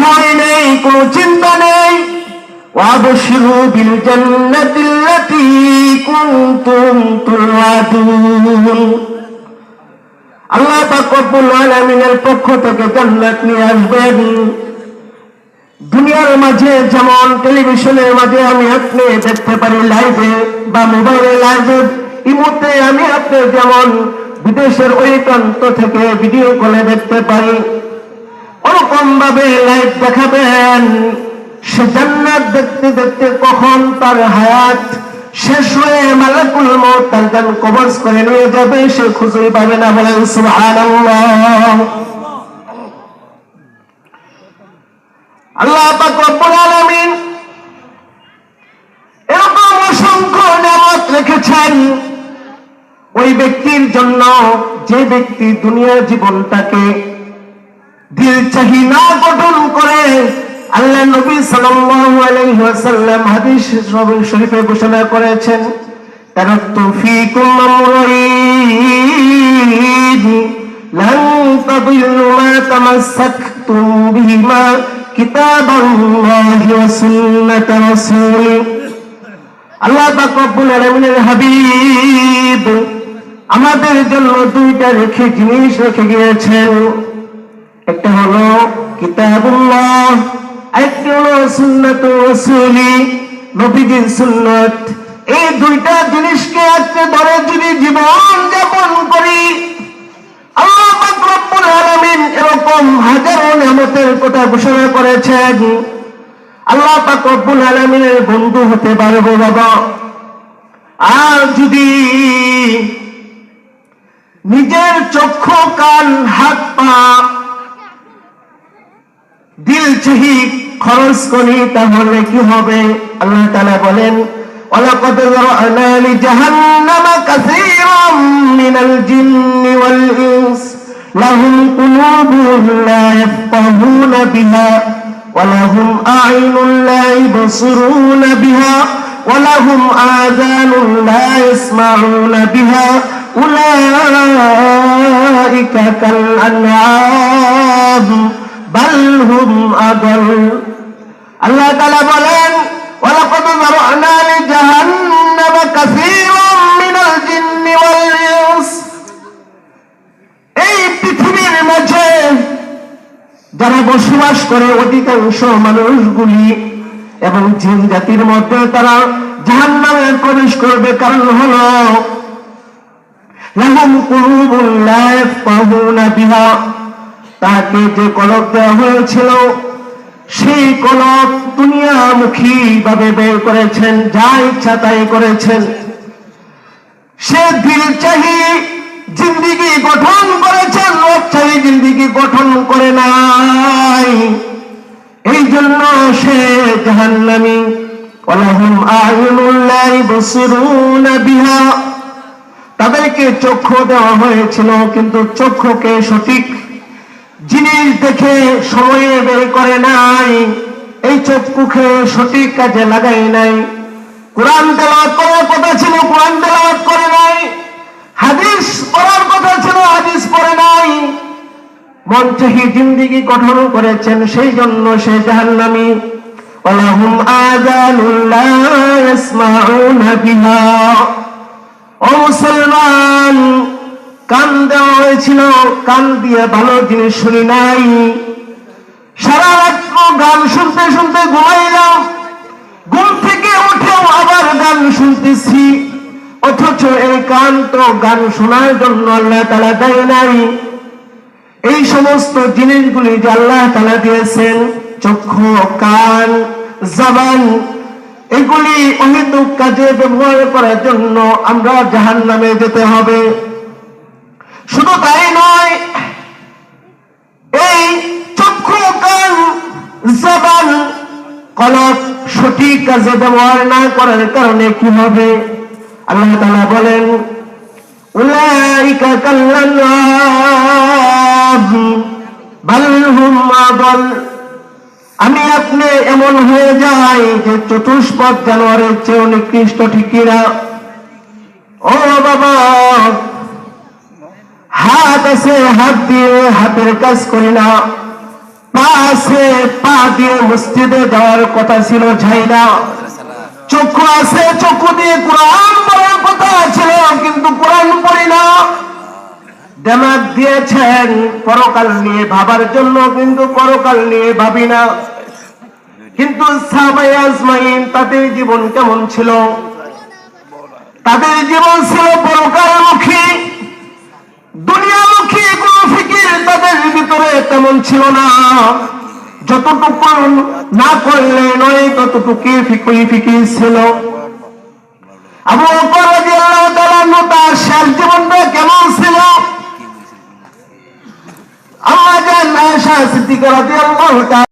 ভয় নেই, কোনো চিন্তা নেই। ওয়াবশিরু বিল জান্নাতিল্লাতী কুনতুম তুআদুন। আল্লাহ পাক রব্বুল আলামিনের পক্ষ থেকে জান্নাত নিয়ে আসবেন। দুনিয়ার মাঝে যেমন টেলিভিশনের মাঝে আমি আপনি দেখতে পারি লাইভে বা মোবাইলে লাইভে, ইমোতে আমি আপনি যেমন বিদেশের ওই প্রান্ত থেকে ভিডিও কলে দেখতে পারি, ওরকম ভাবে লাইভ দেখাবেন। সে জান্নাত দেখতে দেখতে কখন তার হায়াত শেষ হয়ে মালাকুল মউত তার জান কবজ করে নিয়ে যাবে, সে খুঁজে পাবে না। বলেন সুবহানাল্লাহ। আল্লাহ পাক রব্বুল আলামিন এরকম অসংখ্য নিয়ামত রেখেছেন ওই ব্যক্তির জন্য যে ব্যক্তি দুনিয়ার জীবনটাকে দিল চাহি না গঠন করে। আল্লাহ নবী সাল্লাল্লাহু আলাইহি ওয়াসাল্লাম হাদিস শরীফে ঘোষণা করেছেন, তারাকতু ফীকুম আমরাইন লান তাদিল্লু মা তামাসসাকতুম বিহিমা কিতাবাল্লাহি ওয়া সুন্নাত রাসূলি। আল্লাহ পাক রব্বুল আলামিনের হাবিব আমাদের জন্য দুইটা জিনিস রেখে গিয়েছেন। একটা হলো কিতাবুল্লাহ, আরেকটা হলো সুন্নাত রাসূলি, নবীজির সুন্নাত। এই দুইটা জিনিসকে আঁকড়ে ধরে যদি জীবন যাপন করি, আল্লাহ পাক রব্বুল আলামিন এরকম হাজারো নিয়ামতের কথা ঘোষণা করেছেন। আল্লাহ পাক রব্বুল আলামিনের বন্ধু হতে পারবো বাবা। আর যদি নিজের চক্ষু কান হাত পা দিল চাহি খরচ করি, তাহলে কি হবে? আল্লাহ তাআলা বলেন, ওয়ালাকাদ যারা'না লিজাহান্নামা কাসীরাম মিনাল জিন্নি ওয়াল ইনস লাহুম কুলুবুন লা ইয়াফকাহুনা বিহা ওয়া লাহুম আ'ইনুন লা ইবসিরুনা বিহা ওয়া লাহুম আযানুন লা ইয়াসমা'উনা বিহা উলাইকা কাল আন'আম বাল হুম আদাল। আল্লাহ তাআলা বলেন, ওয়ালাকাদ যারা'না লিজাহান্নামা কাসীরাম মিনাল জিন্নি ওয়াল ইনস। এই পৃথিবীর মাঝে যারা বসবাস করে অধিকাংশ মানুষগুলি এবং জিন জাতির মধ্যে তারা জাহান্নামে প্রবেশ করবে। কারণ হলো লাহুম কুলুবুন লা ইয়াফকাহুনা বিহা, তাকে যে কলব দেওয়া হয়েছিল সেই কলব দুনিয়ামুখী ভাবে বের করেছেন, যা ইচ্ছা তাই করেছেন। সে দিল চাহি জিন্দিগি গঠন করেছেন, লোক চাহি জিন্দিগি গঠন করে নাই। এই জন্য সে জাহান্নামী। ওয়ালাহুম আ'ইনুন লা ইবসিরুনা বিহা, তাদেরকে চক্ষু দেওয়া হয়েছিল কিন্তু চক্ষুকে সঠিক জিনিস দেখে সময়ে বের করে নাই, এই চক্ষুকে সঠিক কাজে লাগাই নাই। কোরআন তেলাওয়াত করার কথা ছিল, কোরআন তেলাওয়াত করে নাই। হাদিস পড়ার কথা ছিল, হাদিস পড়ে নাই। মন চাহি জিন্দিগি গঠন করেছেন, সেই জন্য সে জাহান্নামী। ওয়ালাহুম আযানুন লা ইয়াসমাউনা বিহা। ও মুসলমান, কান দেওয়া হয়েছিল, কান দিয়ে ভালো জিনিস শুনি নাই। সারা রাত্র গান শুনতে শুনতে ঘুমাইলাম, ঘুম থেকে উঠেও আবার গান শুনতেছি। অথচ এই কান তো গান শোনার জন্য আল্লাহ তাআলা দেয় নাই। এই সমস্ত জিনিসগুলি যে আল্লাহ তাআলা দিয়েছেন, চক্ষু, কান, জবান, এগুলি অহেতুক কাজে ব্যবহার করার জন্য আমরা জাহান্নামে যেতে হবে। শুধু তাই নয়, এই চক্ষু, কান, জবান, কলব সঠিক কাজে ব্যবহার না করার কারণে কি হবে? আল্লাহ তাআলা বলেন, উলাইকা কাল আন'আম বাল হুম আদাল। আমি আপনি এমন হয়ে যাই যে চতুষ্পদ জানোয়ারের চেয়ে নিকৃষ্ট, ঠিক কিনা? ও বাবা, হাত আছে, হাত দিয়ে হাতের কাজ করি না। পা আছে, পা দিয়ে মসজিদে যাওয়ার কথা ছিল, যাই না। চক্ষু আছে, চক্ষু দিয়ে কোরআন পড়ার কথা ছিল, কিন্তু কোরআন পড়ি না। দিমাগ দিয়েছেন পরকাল নিয়ে ভাবার জন্য, কিন্তু পরকাল নিয়ে ভাবি না। কিন্তু সাহাবায়ে আজমাইন তাদের জীবন কেমন ছিল? তাদের জীবন ছিল পরকালমুখী, দুনিয়ামুখী কোনো ফিকির তাদের ভিতরে তেমন ছিল না। যতটুকু না করলে নয় ততটুকুই ফিকির ছিল। আবু বকর রাদিয়াল্লাহু তাআলা আনহু তার শেষ জীবনটা কেমন ছিল? আম্মা জান আয়েশা সিদ্দিকা রাদিয়াল্লাহু তাআলা